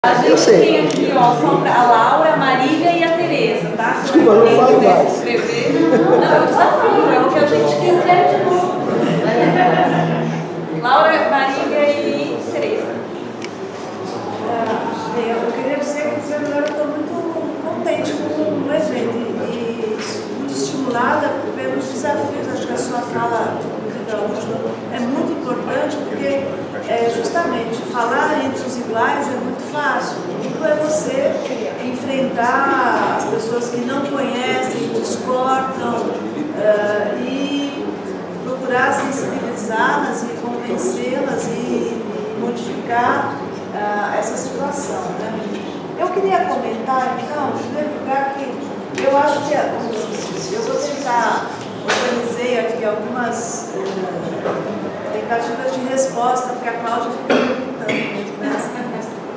A gente tem aqui, ó, só a Laura, a Marília e a Tereza, tá? Desculpa, não falo mais. Se inscrever. Não, é o desafio, é o que a gente quiser de novo. Laura, Marília e Tereza. Eu queria dizer que eu estou muito contente com o evento e muito estimulada pelos desafios. Acho que a sua fala, inclusive a última, é muito importante porque justamente falar entre os iguais é muito fácil. Tudo é você enfrentar as pessoas que não conhecem, discordam e procurar sensibilizá-las e convencê-las e modificar essa situação, né? Eu queria comentar, então, em primeiro lugar, que eu acho que eu vou tentar, organizei aqui algumas tentativas de resposta, porque a Cláudia fica perguntando, né?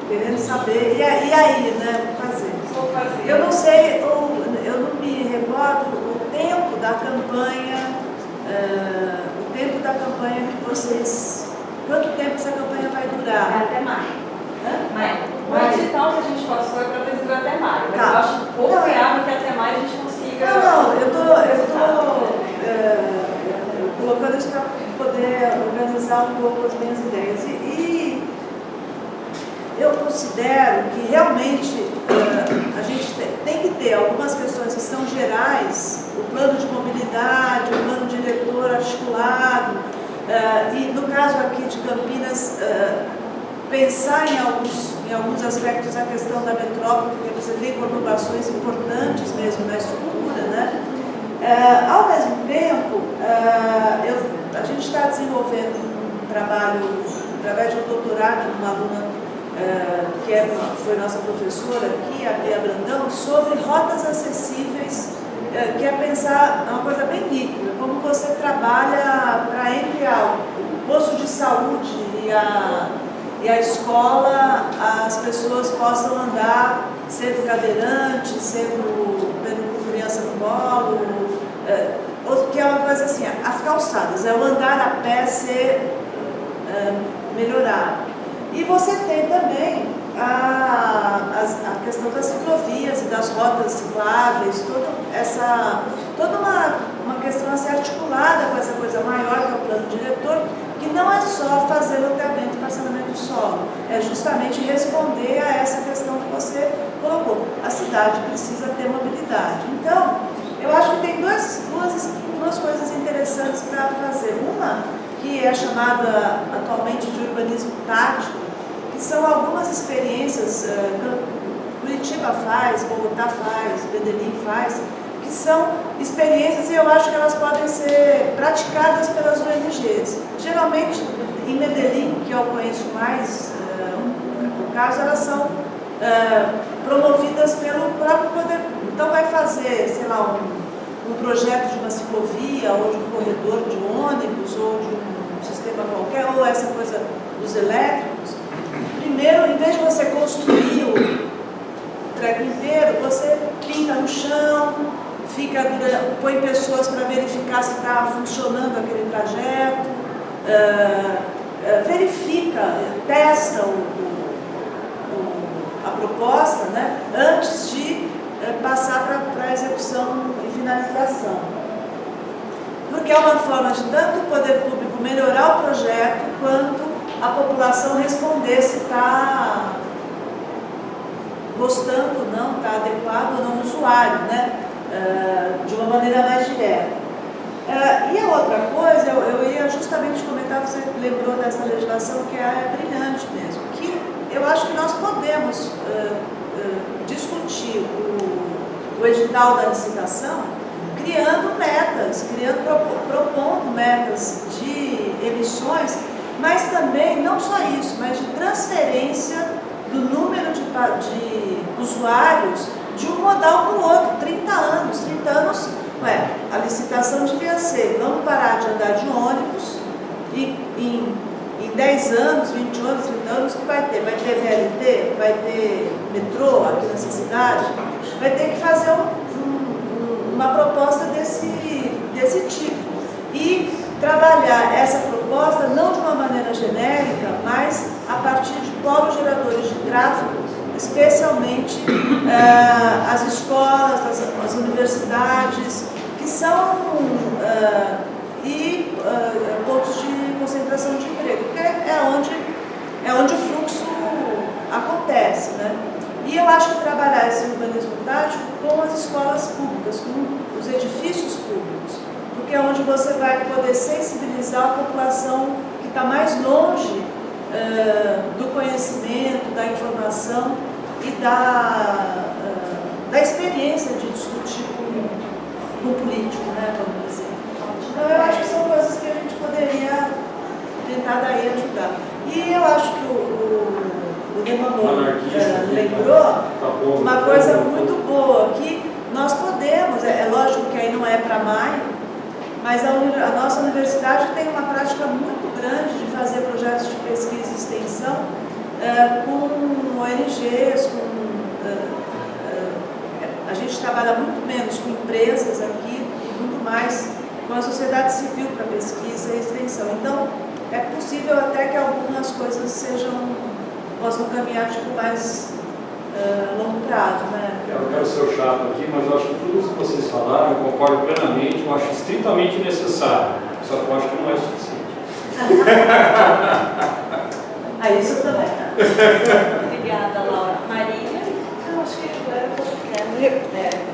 Querendo saber, e aí, né, vou fazer. Eu não sei, eu não me recordo o tempo da campanha, que vocês, quanto tempo essa campanha vai durar? Até maio. O edital que a gente passou é para precisar até maio. Mas tá. eu acho confiável que até maio a gente consiga. Não, eu estou colocando isso para poder organizar um pouco as minhas ideias. E eu considero que realmente a gente tem que ter algumas questões que são gerais, o plano de mobilidade, o plano diretor articulado, e no caso aqui de Campinas, pensar em alguns aspectos a questão da metrópole, porque você tem conurbações importantes mesmo na estrutura, né? Ao mesmo tempo, a gente está desenvolvendo um trabalho, através de um doutorado de uma aluna que foi nossa professora aqui, a Bia Brandão, sobre rotas acessíveis, que é pensar uma coisa bem líquida, como você trabalha para entre o posto de saúde e a escola, as pessoas possam andar sendo cadeirante, tendo criança no colo, que é uma coisa assim, as calçadas, o andar a pé ser melhorado. E você tem também a questão das ciclovias e das rotas cicláveis, toda uma questão a ser articulada com essa coisa maior que é o plano diretor, que não é só fazer loteamento e parcelamento do solo, é justamente responder a essa questão que você colocou. A cidade precisa ter mobilidade. Então, eu acho que tem duas coisas interessantes para fazer. Uma, que é chamada atualmente de urbanismo tático, que são algumas experiências, Curitiba faz, Bogotá faz, Medellín faz, que são experiências e eu acho que elas podem ser praticadas pelas ONGs. Geralmente, em Medellín, que eu conheço mais, no caso, elas são promovidas pelo próprio poder público. Então, vai fazer, sei lá, um projeto de uma ciclovia, ou de um corredor de ônibus, ou de um sistema qualquer, ou essa coisa dos elétricos. Primeiro, em vez de você construir o treco inteiro, você pinta no chão, põe pessoas para verificar se está funcionando aquele trajeto, verifica, testa a proposta, né, antes de passar para a execução e finalização. Porque é uma forma de tanto o poder público melhorar o projeto, quanto a população responder se está gostando ou não, está adequado ou não o usuário, né? De uma maneira mais direta. E a outra coisa, eu ia justamente comentar, você lembrou dessa legislação que é brilhante mesmo, que eu acho que nós podemos discutir o edital da licitação criando metas, propondo metas de emissões, mas também, não só isso, mas de transferência do número de usuários de um modal para o outro, 30 anos. 30 anos, a licitação devia ser, vamos parar de andar de ônibus, e em 10 anos, 20 anos, 30 anos, o que vai ter? Vai ter VLT, vai ter metrô aqui nessa cidade, vai ter que fazer uma proposta desse tipo. E trabalhar essa proposta não de uma maneira genérica, mas a partir de polos geradores de tráfego especialmente as escolas, as universidades, que são pontos de concentração de emprego, porque é onde o fluxo acontece, né? E eu acho que trabalhar esse urbanismo tático com as escolas públicas, com os edifícios públicos, porque é onde você vai poder sensibilizar a população que está mais longe do conhecimento, da informação e da experiência de discutir com o político, né, vamos dizer. Então eu acho que são coisas que a gente poderia tentar daí ajudar. E eu acho que o Demamor lembrou uma coisa muito boa, que nós podemos, é lógico que aí não é para maio, mas a nossa universidade tem uma prática muito grande de fazer projetos de pesquisa e extensão com ONGs, a gente trabalha muito menos com empresas aqui e muito mais com a sociedade civil para pesquisa e extensão. Então, é possível até que algumas coisas possam caminhar mais longo prazo, né? Eu quero ser o chato aqui, mas eu acho que tudo isso que vocês falaram, eu concordo plenamente, eu acho estritamente necessário, só que eu acho que não é suficiente. Isso também. Obrigada, Laura. Marília? Eu acho que eu quero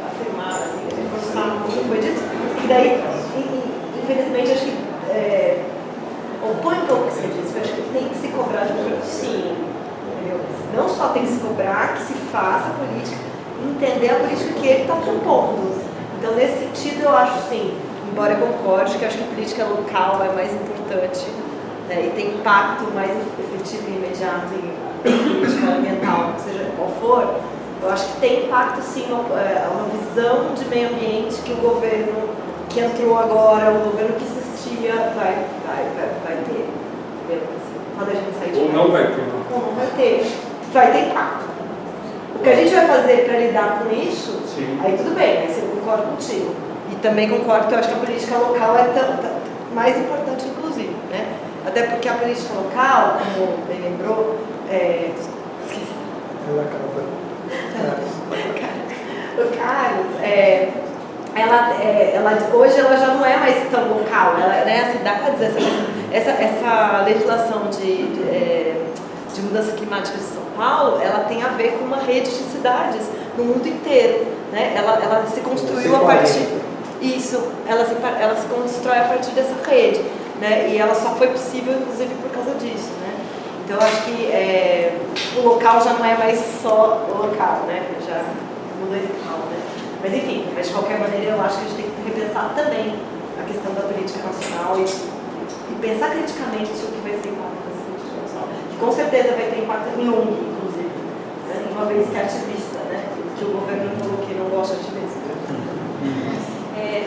afirmar, assim, reforçar o que foi dito. E daí, infelizmente, acho que opõe um pouco o que você disse, eu acho que tem que se cobrar de governo, sim. Entendeu? Não só tem que se cobrar, que se faça a política, entender a política que ele está propondo. Então, nesse sentido, eu acho, sim, embora eu concorde, que eu acho que a política local é mais importante, né, e tem impacto mais efetivo e imediato em política ambiental, seja qual for. Eu acho que tem impacto, sim, uma visão de meio ambiente que o governo que entrou agora, o governo que existia, vai ter. Assim, quando a gente sair de Ou não vai ter. Ou não vai ter. Vai ter impacto. O que a gente vai fazer para lidar com isso, sim, aí tudo bem, aí eu concordo contigo. E também concordo que eu acho que a política local é mais importante, inclusive, né? Até porque a política local, como bem lembrou, esqueci. O Carlos, hoje ela já não é mais tão local, as cidades, essa legislação de mudança climática de São Paulo, ela tem a ver com uma rede de cidades no mundo inteiro, né? Ela se construiu a partir ela se constrói a partir dessa rede, né? E ela só foi possível, inclusive, por causa disso, né? Então, eu acho que o local já não é mais só o local, né? Já mudou esse local, né? Mas enfim, de qualquer maneira, eu acho que a gente tem que repensar também a questão da política nacional e pensar criticamente o que vai ser impacto dessa política nacional. Que com certeza vai ter impacto em ONG, inclusive, né? Uma vez que é ativista, né? Que o governo falou que não gosta de ativista.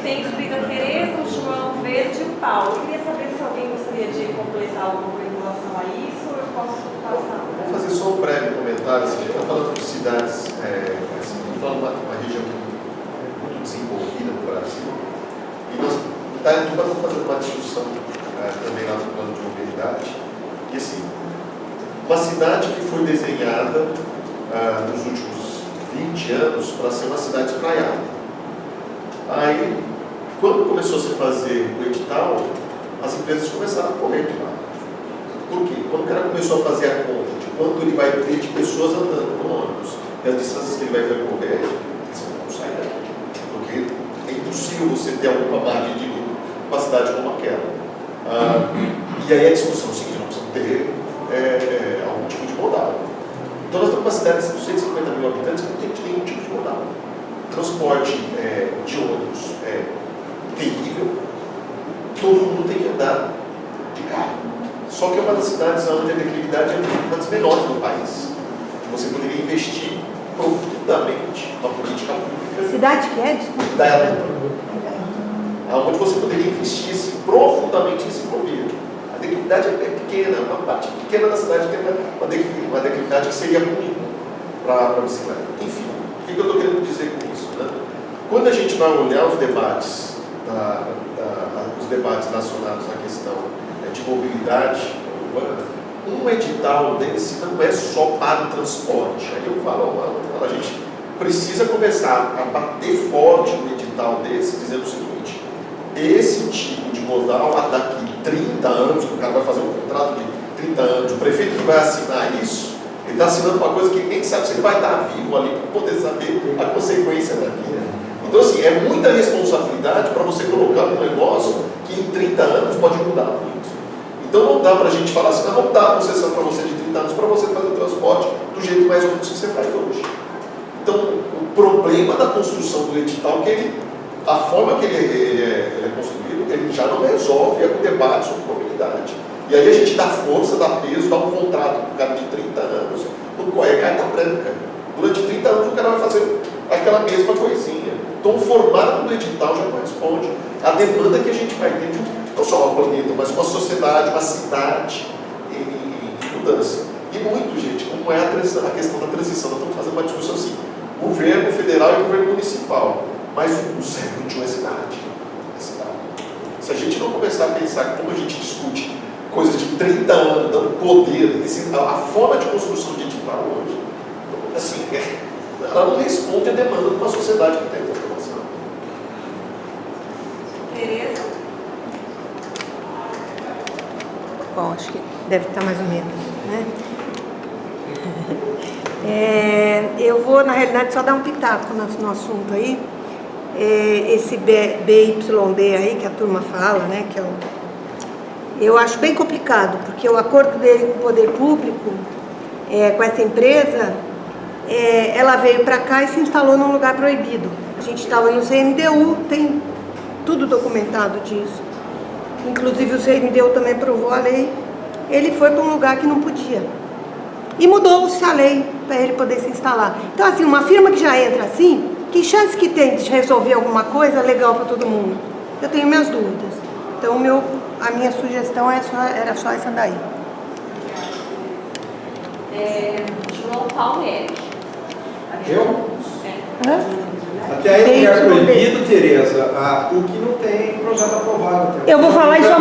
Tem escrito a Tereza, o João Verde e o Paulo. Eu queria saber se alguém gostaria de completar alguma coisa em relação a isso, ou eu posso passar? Vou fazer só um breve comentário. Assim, a gente está falando de cidades, estamos falando de uma região muito desenvolvida no Brasil, e nós estamos fazendo uma discussão também lá no plano de mobilidade. E assim, uma cidade que foi desenhada nos últimos 20 anos para ser uma cidade espraiada. Aí, quando começou a se fazer o edital, as empresas começaram a correr de lá. Por quê? Quando o cara começou a fazer a conta de quanto ele vai ter de pessoas andando no ônibus e as distâncias que ele vai percorrer, eles não saem daqui. Porque é impossível você ter alguma margem de lucro numa cidade como aquela. E aí a discussão é o seguinte: nós precisamos ter algum tipo de modal. Então nós estamos com uma cidade de 250 mil habitantes que não tem nenhum tipo de modal. Transporte de ônibus é terrível, todo mundo tem que andar de carro. Só que é uma das cidades onde a declividade é uma das menores do país. Você poderia investir profundamente na política pública. Cidade que é? Onde você poderia investir profundamente em ciclovia. A declividade é pequena, uma parte pequena da cidade tem uma declividade que seria ruim para a bicicleta. Enfim, o que eu estou querendo dizer com isso? Né? Quando a gente vai olhar os debates, relacionados à questão de mobilidade urbana, um edital desse não é só para o transporte. Aí eu falo, a gente precisa começar a bater forte no edital desse, dizendo o seguinte: esse tipo de modal, daqui 30 anos, que o cara vai fazer um contrato de 30 anos, o prefeito que vai assinar isso, ele está assinando uma coisa que nem sabe se ele vai estar vivo ali para poder saber a consequência daquilo. Então, assim, é muita responsabilidade para você colocar um negócio que em 30 anos pode mudar muito. Então, não dá para a gente falar assim, não, vamos dar a concessão para você de 30 anos para você fazer o transporte do jeito mais ou menos que você faz hoje. Então, o problema da construção do edital, a forma que ele é construído, ele já não resolve o debate sobre mobilidade. E aí a gente dá força, dá peso, dá um contrato para o cara de 30 anos, no qual é carta branca. Durante 30 anos o cara vai fazer aquela mesma coisinha. Então o formato do edital já corresponde à demanda que a gente vai ter, não só uma planeta, mas uma sociedade, uma cidade em mudança. E muito, gente, como é a questão da transição, nós estamos fazendo uma discussão assim, governo federal e governo municipal, mas o século XXI é cidade. Se a gente não começar a pensar como a gente discute coisas de 30 anos, dando poder, a forma de construção de edital hoje, assim, ela não responde à demanda de uma sociedade que tem transformação. Tereza? Bom, acho que deve estar mais ou menos, né? Eu vou, na realidade, só dar um pitaco no assunto aí. Esse BYD aí que a turma fala, né? Que eu acho bem complicado, porque o acordo dele com o poder público, com essa empresa, ela veio para cá e se instalou num lugar proibido. A gente estava no CNDU, tem tudo documentado disso. Inclusive o CNDU também aprovou a lei. Ele foi para um lugar que não podia. E mudou-se a lei para ele poder se instalar. Então, assim, uma firma que já entra assim, que chance que tem de resolver alguma coisa legal para todo mundo? Eu tenho minhas dúvidas. Então, a minha sugestão era só essa daí. João Paulo e Eric. Eu? Hã? Até aí não é proibido, Tereza, o que não tem projeto aprovado. Eu vou falar isso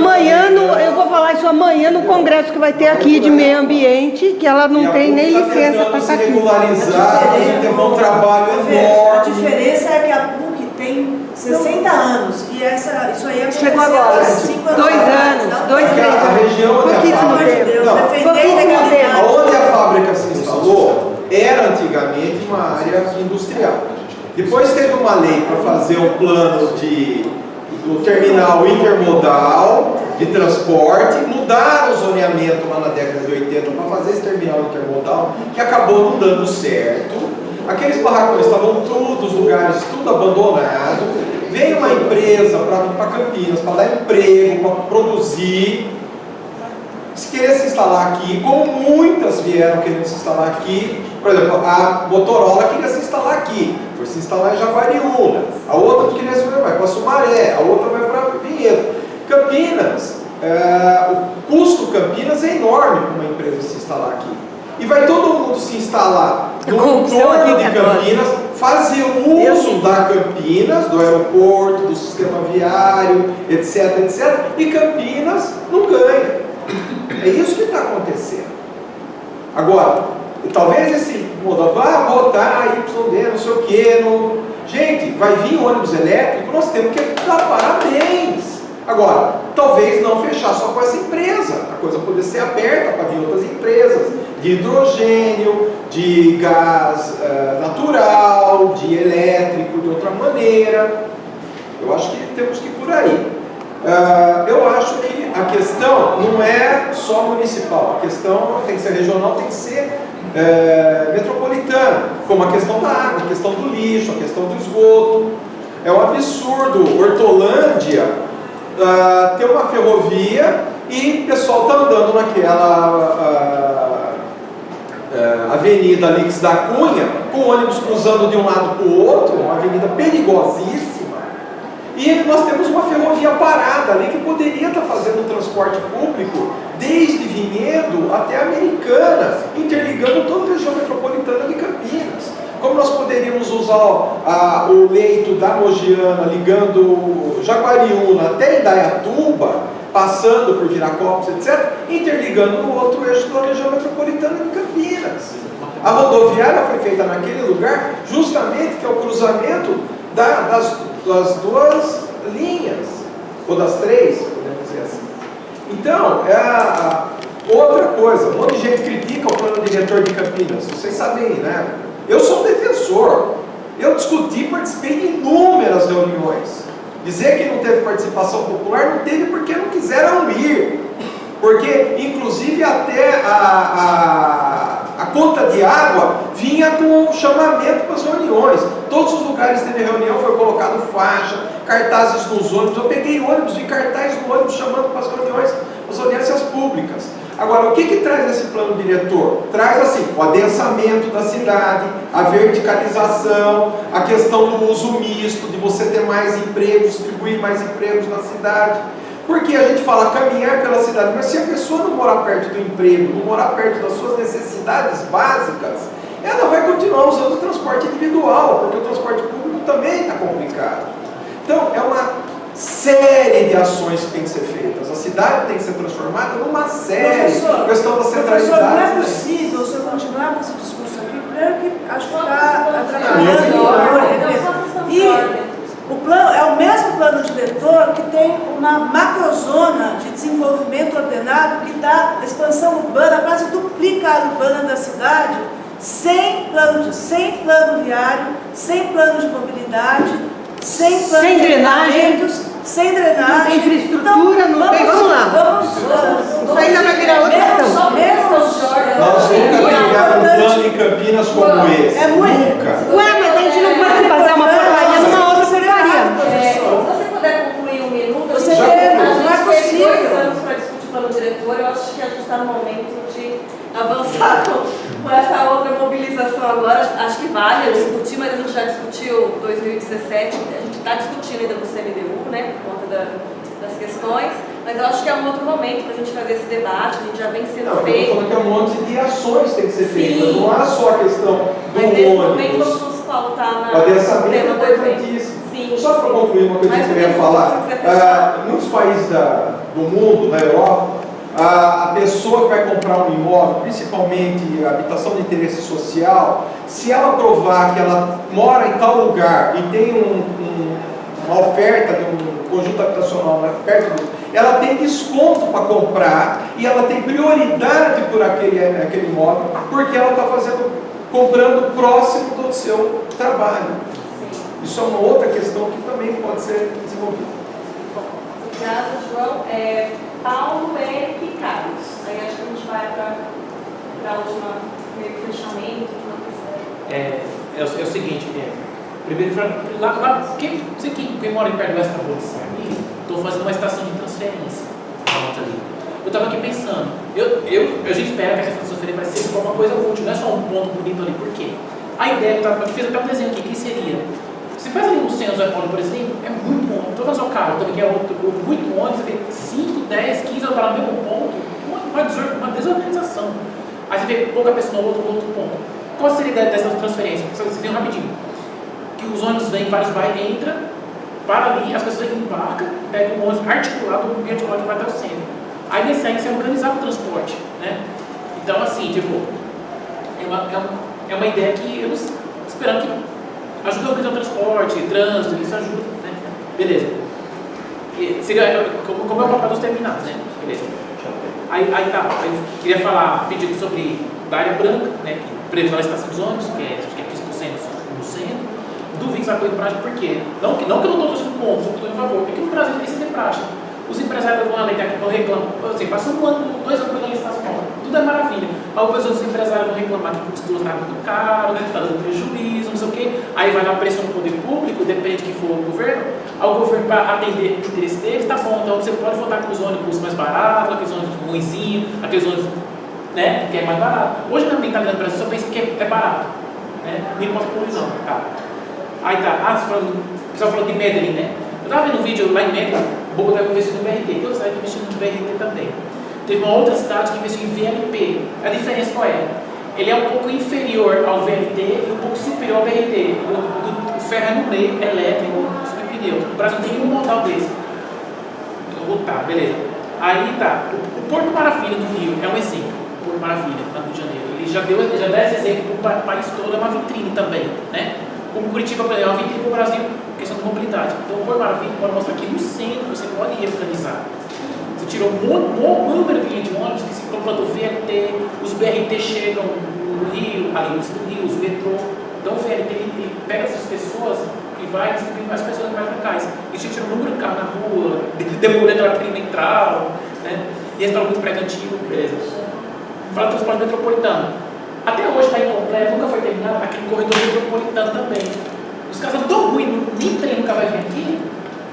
amanhã no congresso que vai ter aqui de meio ambiente, que ela não tem nem licença para estar aqui. Regularizar, tem um trabalho A enorme. diferença é que a PUC tem 60 anos e isso aí é Chegou agora, 5 anos. 2 anos, 2, 3 A anos. região onde a Pouquíssimo fábrica, tempo. não, Defender a legalidade. onde a fábrica se instalou era antigamente uma área industrial. Depois teve uma lei para fazer um plano do terminal intermodal de transporte, mudaram o zoneamento lá na década de 80 para fazer esse terminal intermodal, que acabou não dando certo. Aqueles barracões estavam todos os lugares, tudo abandonado. Veio uma empresa para Campinas, para dar emprego, para produzir. Se queria se instalar aqui, como muitas vieram querendo se instalar aqui, por exemplo, a Motorola queria se instalar aqui, foi se instalar em Jaguariúna, a outra queria se vai para Sumaré, a outra vai para Vinhedo. Campinas, o custo Campinas é enorme para uma empresa se instalar aqui. E vai todo mundo se instalar no entorno de Campinas, fazer uso da Campinas, do aeroporto, do sistema viário, etc, etc, e Campinas não ganha. É isso que está acontecendo. Agora, talvez esse modal vai botar YD, não sei o quê. Gente, vai vir o ônibus elétrico, nós temos que dar parabéns. Agora, talvez não fechar só com essa empresa. A coisa poder ser aberta para vir outras empresas de hidrogênio, de gás natural, de elétrico de outra maneira. Eu acho que temos que ir por aí. Eu acho que a questão não é só municipal, a questão tem que ser regional, tem que ser metropolitana, como a questão da água, a questão do lixo, a questão do esgoto. É um absurdo Hortolândia ter uma ferrovia e o pessoal está andando naquela avenida Alix da Cunha, com ônibus cruzando de um lado para o outro, uma avenida perigosíssima. E nós temos uma ferrovia parada ali que poderia estar fazendo transporte público desde Vinhedo até Americana, interligando toda a região metropolitana de Campinas. Como nós poderíamos usar o leito da Mogiana ligando Jaguariúna até Indaiatuba, passando por Viracopos, etc., interligando no outro eixo da região metropolitana de Campinas. A rodoviária foi feita naquele lugar justamente que é o cruzamento das duas linhas, ou das três, podemos dizer assim. Então, outra coisa, um monte de gente critica o plano diretor de Campinas, vocês sabem, né? Eu sou um defensor, eu discuti, participei de inúmeras reuniões. Dizer que não teve participação popular, não teve porque não quiseram ir. Porque, inclusive, até a conta de água vinha com um chamamento para as reuniões. Todos os lugares que teve reunião foi colocado faixa, cartazes nos ônibus. Eu peguei ônibus e cartazes no ônibus chamando para as reuniões, as audiências públicas. Agora, o que traz esse plano diretor? Traz assim, o adensamento da cidade, a verticalização, a questão do uso misto, de você ter mais empregos, distribuir mais empregos na cidade. Porque a gente fala caminhar pela cidade, mas se a pessoa não morar perto do emprego, não morar perto das suas necessidades básicas, ela vai continuar usando o transporte individual, porque o transporte público também está complicado. Então, é uma série de ações que tem que ser feitas. A cidade tem que ser transformada numa série. A questão da centralidade. Professor, não é possível se eu continuar com esse discurso aqui, primeiro que acho que está atrapalhando. E o plano é o mesmo plano diretor que tem uma macrozona de desenvolvimento ordenado que dá expansão urbana, quase duplica a urbana da cidade, sem plano viário, sem plano de mobilidade, sem plano de drenagem, sem drenagem. Não tem infraestrutura, então, não tem. Vamos lá. Isso ainda vai virar outra questão. Nós nunca tivemos um plano em Campinas como esse. É muito. Nunca. Ué, mas a gente não pode fazer uma porcaria numa outra porcaria. Se você puder concluir um minuto, Você a gente tem, não é teve 2 possível. anos para discutir o plano diretor. Eu acho que a gente está no momento de avançar com essa outra mobilização agora. Acho que vale discutir, mas a gente já discutiu 2017, a gente está discutindo ainda no CNDU, né, por conta das questões, mas eu acho que é um outro momento para a gente fazer esse debate, a gente já vem sendo Não, eu feito. estou falando que é um monte de ações que tem que ser feitas, Sim. não é só a questão do Mas nesse momento ônibus. vamos nos pautar O adensamento no é tema do evento. importantíssimo. Sim, Só para concluir uma coisa Mas que eu ia se falar, quiser fechar. em muitos países do mundo, na Europa, a pessoa que vai comprar um imóvel, principalmente habitação de interesse social, se ela provar que ela mora em tal lugar e tem uma oferta de um conjunto habitacional perto ela tem desconto para comprar e ela tem prioridade por aquele imóvel, porque ela está comprando próximo do seu trabalho. Sim. Isso é uma outra questão que também pode ser desenvolvida. Obrigada, João. Paulo, Eric e Carlos. Aí acho que a gente vai para a última fechamento. É o seguinte, primeiro, quem mora em perto dessa abolição ali, estou fazendo uma estação de transferência. Eu estava aqui pensando, eu já espero que essa estação de transferência vai ser uma coisa útil, não é só um ponto bonito ali, por quê? A ideia que eu fiz até um desenho aqui, que seria, se faz ali no centro do Zé Paulo, por exemplo, é muito bom. Estou fazendo o carro também, que é muito bom, você vê 5, 10, 15 anos para o mesmo ponto, uma desorganização. Aí você vê pouca pessoa no outro ponto. Qual seria a ideia dessa transferência? Você tem rapidinho. Que os ônibus vêm, vários bairros, entram, para ali, as pessoas embarcam, pegam um ônibus articulado que vai até o centro. Aí nesse aí você organizar o transporte, né? Então assim, tipo, é uma ideia que eu esperando que ajuda a organizar o transporte, trânsito, isso ajuda, né? Beleza. E seria como é o papel dos terminais, né? Beleza. Aí tá, eu queria falar, pedido sobre da área branca, né? Que prevê a estação dos ônibus, que é 15% no centro. Duvido que isso vai ter prática, por quê? Não que eu não estou torcendo contra, eu estou em favor, porque no Brasil isso tem prática. Os empresários vão alegar que vão reclamar, assim, passa 1 ano, 2 anos pegando estação nova, tudo é maravilha. Aí depois os empresários vão reclamar que o custo está muito caro, né, que está dando prejuízo, não sei o quê. Aí vai dar pressão no poder público, depende de que for o governo. Aí o governo, para atender o interesse deles, tá bom, então você pode votar com os ônibus mais baratos, aqueles ônibus ruinzinhos, aqueles ônibus, né, que é mais barato. Hoje na mentalidade do Brasil só pensa que é barato, né, não importa a poluição, tá. Aí tá, o pessoal falou de Medellín, né? Eu estava vendo um vídeo lá em Medellín, o Bogotá está investindo no BRT, toda cidade investindo no BRT também. Teve uma outra cidade que investiu em VLP. A diferença qual é? Ele é um pouco inferior ao VLT e um pouco superior ao BRT. O ferro é no meio, elétrico, subpneu. O Brasil não tem nenhum modal desse. Tá, beleza. Aí tá, o Porto Maravilha no Rio é um exemplo. O Porto Maravilha, lá no Rio de Janeiro. Ele já dá esse exemplo para o país todo, é uma vitrine também, né? Como Curitiba, por exemplo, é uma vitrine para o Brasil, questão de mobilidade. Então o Porto Maravilha pode mostrar que no centro você pode reorganizar. Você tirou um número de linha de ônibus que se colocou do VLT, os BRT chegam no Rio, ali no Rio, os metrô. Então o VLT ele pega essas pessoas e vai distribuir mais pessoas mais locais. Isso tira um número de carro na rua, demorando a perimetral, né? E esse muito prédio antigo, beleza. Fala do transporte metropolitano. Até hoje está incompleto, nunca foi terminado aquele corredor metropolitano também. Os casos são tão ruins, nem trem nunca vai vir aqui,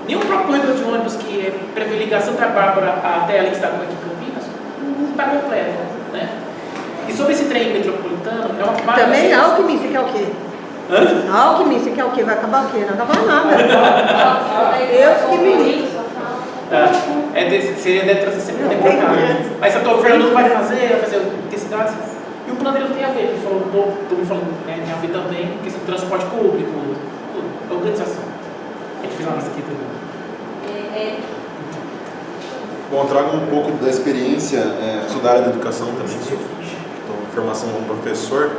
nem o próprio corredor de ônibus que prevê ligação Santa Bárbara até ali que está aqui em Campinas, não está completo, né? E sobre esse trem metropolitano, é uma parte... Também Alckmin, você quer o quê? Hã? Alckmin, você quer o quê? Vai acabar o quê? Não acabar nada. Deus que me livre. Tá. Seria de transição democrática. Mas se o governo não vai fazer intensidades. E o plano dele não tem a ver, ele falou, todo mundo falando, né, tem a ver também com questão de transporte público, organização. A gente fez uma lista aqui também. Bom, eu trago um pouco da experiência, sou da área da educação também, estou em formação como professor,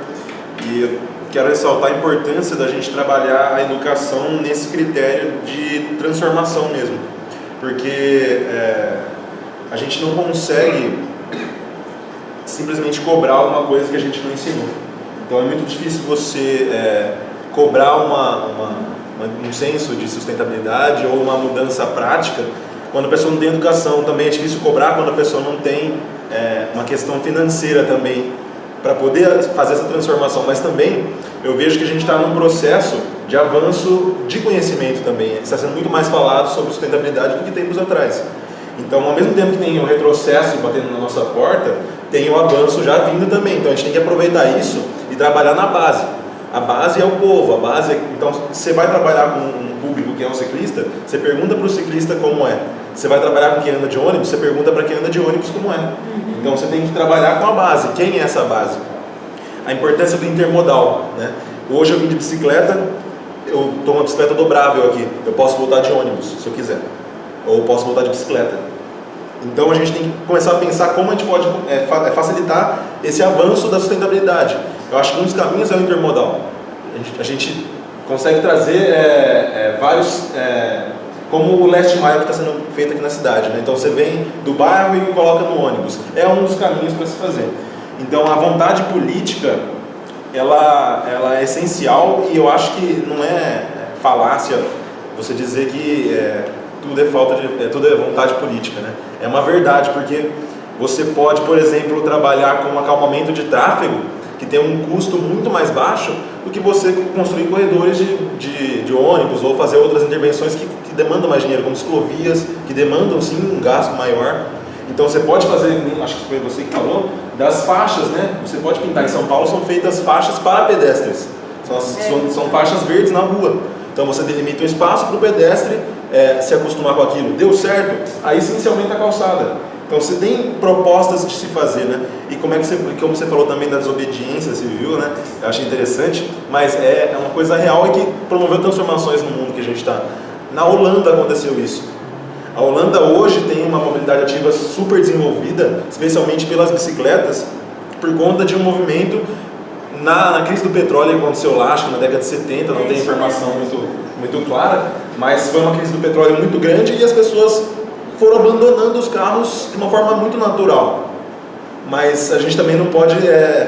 e eu quero ressaltar a importância da gente trabalhar a educação nesse critério de transformação mesmo, porque a gente não consegue simplesmente cobrar alguma coisa que a gente não ensinou. Então é muito difícil você cobrar um senso de sustentabilidade ou uma mudança prática quando a pessoa não tem educação. Também é difícil cobrar quando a pessoa não tem uma questão financeira também para poder fazer essa transformação. Mas também eu vejo que a gente está num processo de avanço de conhecimento também. Está sendo muito mais falado sobre sustentabilidade do que tempos atrás. Então, ao mesmo tempo que tem o retrocesso batendo na nossa porta, tem o avanço já vindo também. Então, a gente tem que aproveitar isso e trabalhar na base. A base é o povo, a base é... Então, você vai trabalhar com um público que é um ciclista, você pergunta para o ciclista como é. Você vai trabalhar com quem anda de ônibus, você pergunta para quem anda de ônibus como é. Então, você tem que trabalhar com a base. Quem é essa base? A importância do intermodal, né? Hoje eu vim de bicicleta, eu estou uma bicicleta dobrável aqui. Eu posso voltar de ônibus, se eu quiser. Ou posso voltar de bicicleta. Então a gente tem que começar a pensar como a gente pode facilitar esse avanço da sustentabilidade. Eu acho que um dos caminhos é o intermodal. A gente consegue trazer vários, como o last mile que está sendo feito aqui na cidade, né? Então você vem do bairro e coloca no ônibus. É um dos caminhos para se fazer. Então a vontade política, ela é essencial, e eu acho que não é falácia você dizer que tudo é vontade política, né? É uma verdade, porque você pode, por exemplo, trabalhar com acalmamento de tráfego, que tem um custo muito mais baixo do que você construir corredores de ônibus ou fazer outras intervenções que demandam mais dinheiro, como ciclovias, que demandam sim um gasto maior. Então você pode fazer, acho que foi você que falou, das faixas, né? Você pode pintar. Em São Paulo são feitas faixas para pedestres, são faixas verdes na rua. Então você delimita um espaço para o pedestre se acostumar com aquilo. Deu certo? Aí sim se aumenta a calçada. Então você tem propostas de se fazer, né? E como você falou também da desobediência civil, né? Eu achei interessante, mas é uma coisa real e que promoveu transformações no mundo que a gente está. Na Holanda aconteceu isso. A Holanda hoje tem uma mobilidade ativa super desenvolvida, especialmente pelas bicicletas, por conta de um movimento na crise do petróleo que aconteceu lá, acho que na década de 70, não tem informação muito clara, mas foi uma crise do petróleo muito grande e as pessoas foram abandonando os carros de uma forma muito natural. Mas a gente também não pode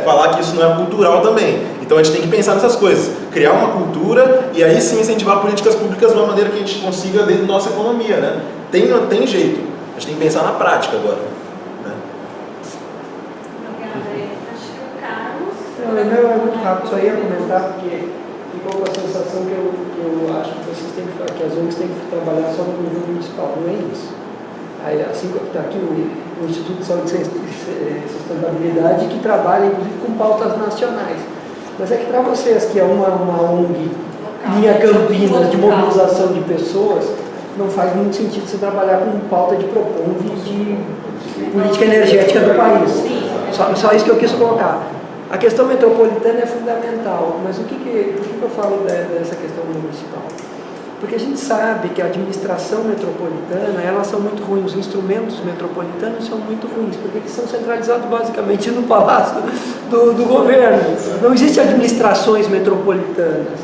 falar que isso não é cultural também. Então a gente tem que pensar nessas coisas, criar uma cultura e aí sim incentivar políticas públicas de uma maneira que a gente consiga dentro da nossa economia, né? Tem jeito, a gente tem que pensar na prática agora. Não, o meu é muito rápido, só ia comentar porque ficou com a sensação que eu acho que vocês têm que as ONGs têm que trabalhar só no nível municipal, não é isso. Aí, assim como está aqui o Instituto de Saúde e Sustentabilidade, que trabalha inclusive com pautas nacionais. Mas é que para vocês, que é uma ONG Minha Campinas de mobilização de pessoas, não faz muito sentido você trabalhar com pauta de PROCONV de política energética do país. Só isso que eu quis colocar. A questão metropolitana é fundamental, mas por que eu falo dessa questão municipal? Porque a gente sabe que a administração metropolitana, elas são muito ruins, os instrumentos metropolitanos são muito ruins, porque eles são centralizados basicamente no palácio do governo. Não existem administrações metropolitanas.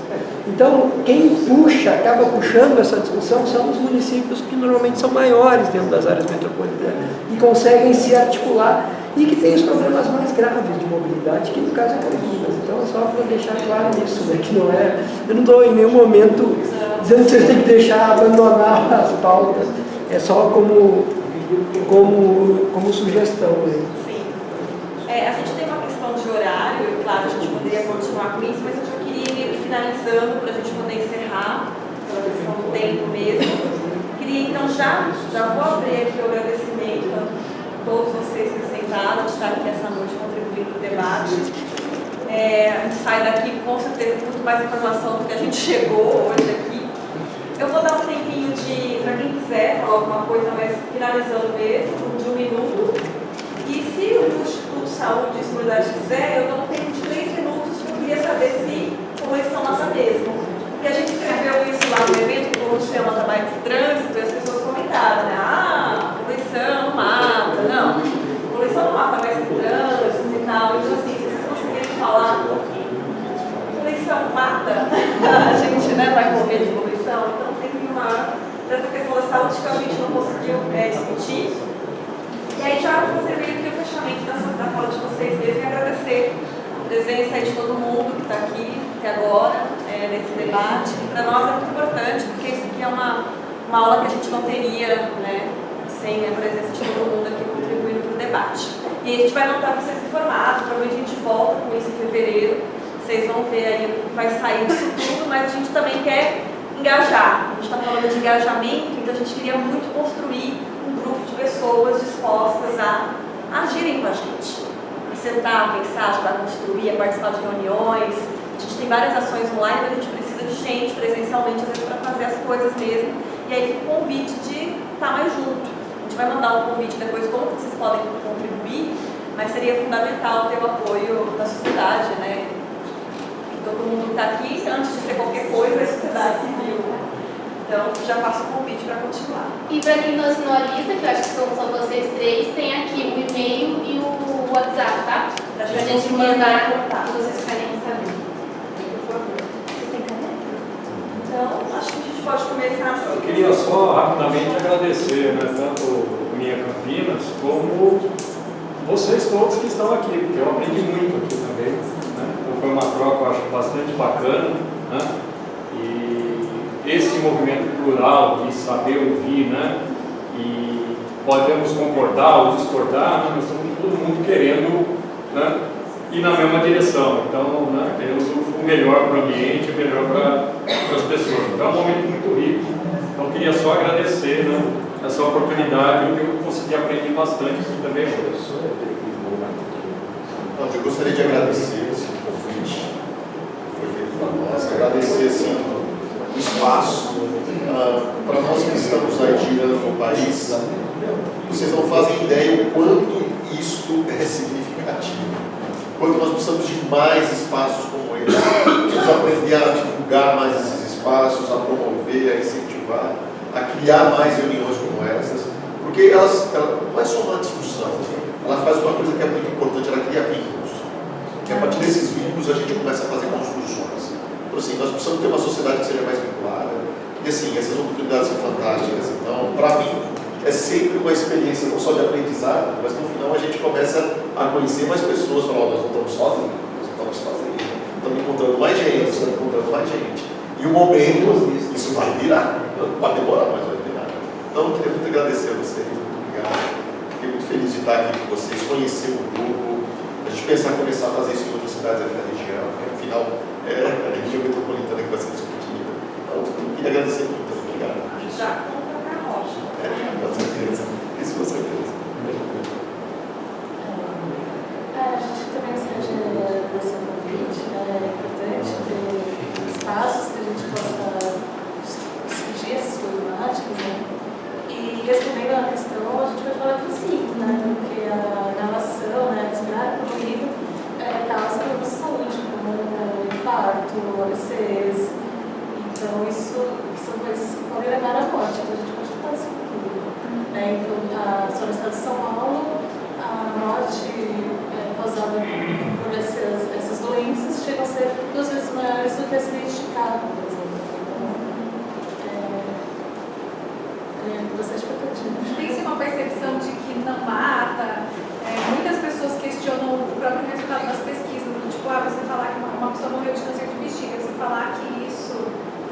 Então, quem puxa, acaba puxando essa discussão são os municípios que normalmente são maiores dentro das áreas metropolitanas e conseguem se articular e que tem os problemas mais graves de mobilidade, que no caso é Campinas. Então, é só para deixar claro isso, né, que não é, eu não estou em nenhum momento dizendo que vocês têm que deixar, abandonar as pautas, é só como sugestão. Né? Sim. A gente tem uma questão de horário, claro, a gente poderia continuar com isso, mas eu já queria ir finalizando para a gente poder encerrar, pela questão do tempo mesmo. Queria então já vou abrir aqui o agradecimento a todos vocês que sentaram, de estar aqui essa noite contribuindo para o debate. A gente sai daqui com certeza com muito mais informação do que a gente chegou hoje aqui. Eu vou dar um tempinho para quem quiser falar alguma coisa, mas finalizando mesmo, de 1 minuto. E se o Instituto de Saúde e Seguridade quiser, eu dou um tempo de 3 minutos, porque eu queria saber se poluição mata mesmo. Porque a gente escreveu isso lá no evento, que poluição mata mais de trânsito, e as pessoas comentaram, né? Poluição não mata. Não, poluição não mata mais de trânsito e tal. Então, assim, se vocês conseguirem falar, poluição mata, a gente, né, vai morrer de poluição. Então, tem essa questão da saúde que a gente não conseguiu discutir. E aí já vou fazer meio que o fechamento da fala de vocês mesmo e agradecer a presença aí de todo mundo que está aqui até agora, nesse debate, que para nós é muito importante, porque isso aqui é uma aula que a gente não teria, né, sem a presença de todo mundo aqui contribuindo para o debate. E a gente vai manter vocês informados, provavelmente a gente volta com isso em fevereiro, vocês vão ver aí o que vai sair disso tudo, mas a gente também quer engajar. A gente está falando de engajamento, então a gente queria muito construir um grupo de pessoas dispostas a agirem com a gente, a sentar, a pensar, ajudar a construir, a participar de reuniões. A gente tem várias ações online, mas a gente precisa de gente presencialmente, às vezes, para fazer as coisas mesmo. E aí fica o convite de estar mais junto. A gente vai mandar um convite depois, como vocês podem contribuir, mas seria fundamental ter o apoio da sociedade, né? Todo mundo está aqui, antes de ser qualquer coisa, é a sociedade civil. Então, já faço o convite para continuar. E para quem não assinou a lista, que eu acho que são só vocês 3, tem aqui o e-mail e o WhatsApp, tá? Para a gente mandar para vocês ficarem sabendo. Por favor. Vocês têm caneta? Então, acho que a gente pode começar assim. Eu queria só rapidamente agradecer, né, tanto Minha Campinas como vocês todos que estão aqui, porque eu aprendi muito aqui também. Então foi uma troca, eu acho, bastante bacana, né? E esse movimento plural de saber ouvir, né? E podemos concordar ou discordar, mas nós estamos todo mundo querendo, né, ir na mesma direção. Então, né, queremos o melhor para o ambiente, o melhor para as pessoas. Então é um momento muito rico. Então eu queria só agradecer, né, essa oportunidade, que eu consegui aprender bastante aqui também hoje. Eu gostaria de agradecer esse convite que foi feito para nós, agradecer assim, o espaço para nós que estamos aí girando no país. Vocês não fazem ideia o quanto isto é significativo, quanto nós precisamos de mais espaços como esse, precisamos aprender a divulgar mais esses espaços, a promover, a incentivar, a criar mais reuniões como essas, porque ela não é só uma discussão. Ela faz uma coisa que é muito importante, ela cria vínculos. E a partir desses vínculos a gente começa a fazer construções. Então assim, nós precisamos ter uma sociedade que seja mais vinculada. E assim, essas oportunidades são fantásticas. Então, para mim, é sempre uma experiência não só de aprendizado, mas no final a gente começa a conhecer mais pessoas, falar, nós não estamos sozinhos, nós não estamos sozinhos. Estamos encontrando mais gente, estamos encontrando mais gente. E o momento, isso vai virar. Pode demorar, mas vai virar. Então, eu queria muito agradecer a vocês. Muito obrigado. Fiquei muito feliz de estar aqui com vocês, conhecer o grupo, a gente pensar em começar a fazer isso em outras cidades aqui da região, porque no final é a região metropolitana que vai ser discutida. Então, eu queria agradecer muito, obrigado. Já conta para a rocha. Com certeza, isso com certeza. A gente também se ajuda desse convite, é importante ter espaços que a gente possa discutir essas problemáticas, né? E respondendo à questão, a gente vai falar que sim, né? Porque a inalação, né, respirar poluído causa problemas de saúde, como infarto, AVCs. Então, isso são coisas que podem levar à morte, então a gente pode tratar isso tudo. Então, só no estado de São Paulo, a morte causada por essas doenças chega a ser 2 vezes maiores do que a acidente de carro, por exemplo. Então, é bastante importante. Tem-se uma percepção de que não mata. Muitas pessoas questionam o próprio resultado das pesquisas. Tipo, você falar que uma pessoa morreu de câncer de bexiga, você falar que isso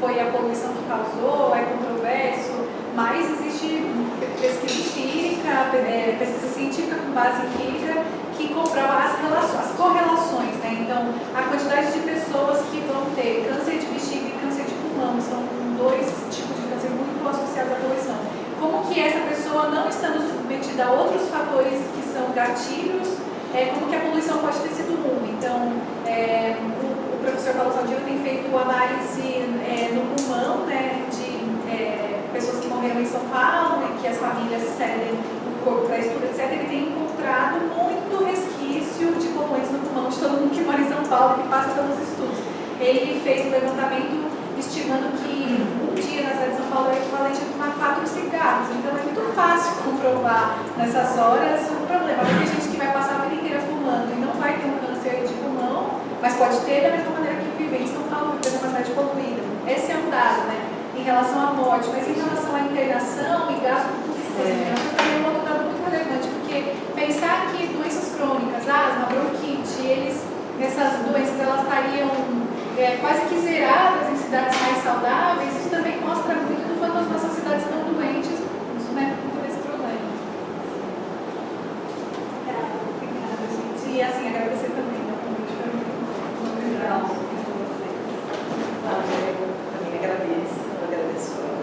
foi a poluição que causou, é controverso, mas existe pesquisa empírica, pesquisa científica com base empírica que comprova as correlações, né? Então, a quantidade de pessoas que vão ter câncer de bexiga e câncer de pulmão são 2 tipos de câncer muito associados à poluição. Como que essa pessoa, não estando submetida a outros fatores que são gatilhos, como que a poluição pode ter sido ruim. Então, o professor Paulo Saldino tem feito análise no pulmão, né, de pessoas que morreram em São Paulo e que as famílias cedem o corpo para estudo, etc. Ele tem encontrado muito resquício de poluentes no pulmão de todo mundo que mora em São Paulo, que passa pelos estudos. Ele fez um levantamento estimando que um dia na cidade de São Paulo é equivalente a fumar 4 cigarros. Então é muito fácil comprovar nessas horas o problema. Porque tem gente que vai passar a vida inteira fumando e não vai ter um câncer de pulmão, mas pode ter da mesma maneira que vive em São Paulo, vive numa cidade poluída. Esse é um dado, né? Em relação à morte, mas em relação à internação e gasto público, também é um outro dado muito relevante, porque pensar que doenças crônicas, asma, bronquite, essas doenças elas estariam quase que zeradas em cidades mais saudáveis, isso também mostra muito do quanto as nossas cidades estão doentes, né, por esse problema. Obrigada, gente. E assim, agradecer também, né, foi muito legal com vocês. Eu também agradeço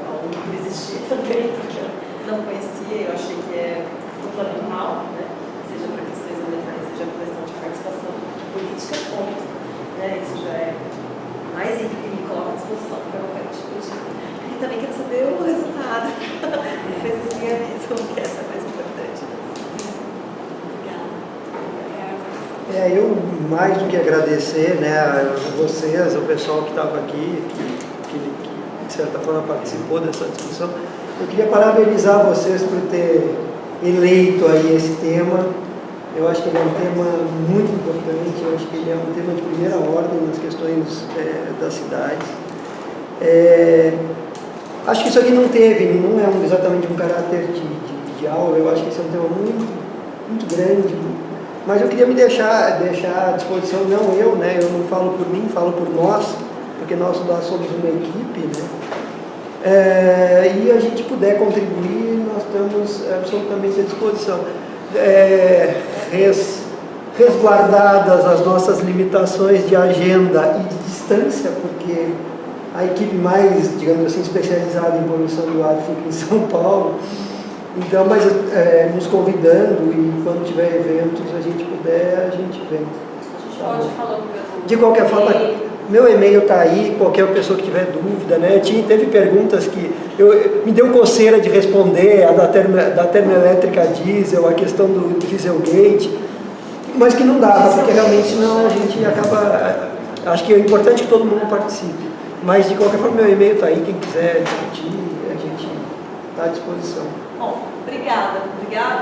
ao mundo por existir também, porque eu não conhecia, eu achei que é fundamental, né, seja para questões ambientais, seja para questão de participação política, ponto. Isso já é mais que me coloca à disposição para qualquer tipo de... E também quero saber o resultado. Depois dos ligamentos, que essa é a mais importante. Obrigada. Eu, mais do que agradecer, né, a vocês, o pessoal que estava aqui, que de certa forma participou dessa discussão, eu queria parabenizar vocês por ter eleito aí esse tema. Eu acho que ele é um tema muito importante, eu acho que ele é um tema de primeira ordem nas questões das cidades. Acho que isso aqui não é exatamente um caráter de aula, eu acho que esse é um tema muito, muito grande, mas eu queria me deixar à disposição, não eu, né, eu não falo por mim, falo por nós, porque nós somos uma equipe, né, e a gente puder contribuir, nós estamos absolutamente à disposição. Resguardadas as nossas limitações de agenda e de distância, porque a equipe mais, digamos assim, especializada em poluição do ar fica em São Paulo, então, mas nos convidando e quando tiver eventos a gente puder, a gente vem. A gente pode falar de qualquer forma, meu e-mail está aí, qualquer pessoa que tiver dúvida, né? Teve perguntas que me deu coceira de responder, a da termoelétrica diesel, a questão do Dieselgate, mas que não dava, porque realmente senão a gente acaba... Acho que é importante que todo mundo participe, mas de qualquer forma meu e-mail está aí, quem quiser discutir, a gente está à disposição. Bom, obrigada,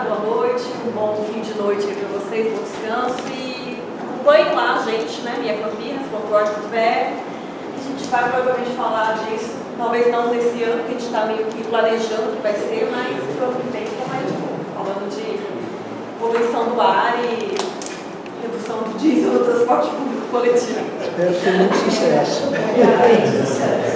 boa noite, um bom fim de noite para vocês, bom descanso e acompanhem lá a gente, né, miacampinas.org.br, a gente vai provavelmente falar disso, talvez não nesse ano, que a gente está meio que planejando o que vai ser, mas para o ano que vem mais de novo, falando de poluição do ar e redução do diesel no transporte público coletivo. Espero ter muito sucesso. Obrigada.